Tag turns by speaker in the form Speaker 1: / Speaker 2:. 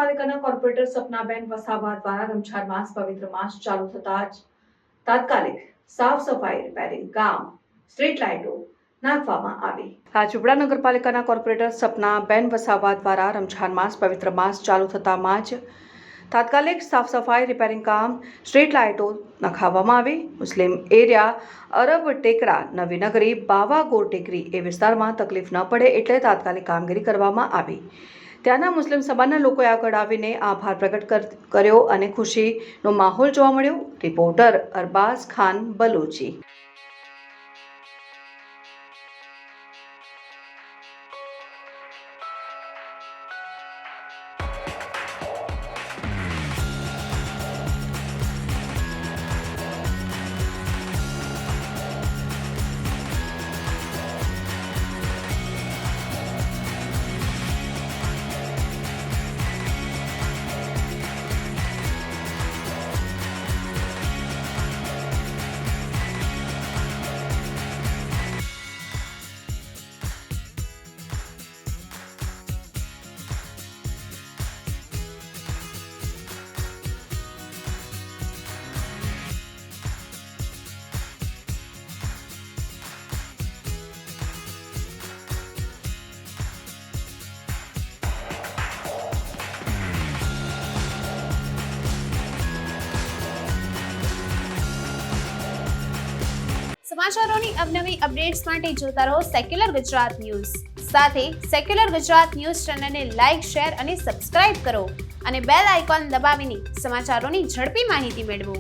Speaker 1: નગરપાલિકાના કોર્પોરેટર સપનાબેન વસાવા દ્વારા રમઝાન માસ પવિત્ર માસ ચાલુ થતા જ તાત્કાલિક સાફ સફાઈ રિપેરિંગ કામ સ્ટ્રીટ લાઇટો નાખવામાં આવી। રાજપીપળા નગરપાલિકાના કોર્પોરેટર સપનાબેન વસાવા દ્વારા રમઝાન માસ પવિત્ર માસ ચાલુ થતામાં જ તાત્કાલિક સાફ સફાઈ રિપેરિંગ કામ સ્ટ્રીટ લાઇટો નખાવવામાં આવી। મુસ્લિમ એરિયા અરબ ટેકરા નવી નગરી બાવા ગોર ટેકરી એ વિસ્તારમાં તકલીફ ન પડે એટલે તાત્કાલિક કામગીરી કરવામાં આવી। ત્યાંના મુસ્લિમ સમાજના લોકોએ આગળ આવીને આભાર પ્રગટ કર્યો અને ખુશીનો માહોલ જોવા મળ્યો। રિપોર્ટર અરબાઝ ખાન બલુચી।
Speaker 2: સમાચારોની અવનવી અપડેટ્સ માટે જોતા રહો સેક્યુલર ગુજરાત ન્યૂઝ। સાથે સેક્યુલર ગુજરાત ન્યૂઝ ચેનલને લાઇક, શેર અને સબસ્ક્રાઇબ કરો અને બેલ આઇકોન દબાવીને સમાચારોની ઝડપી માહિતી મેળવો।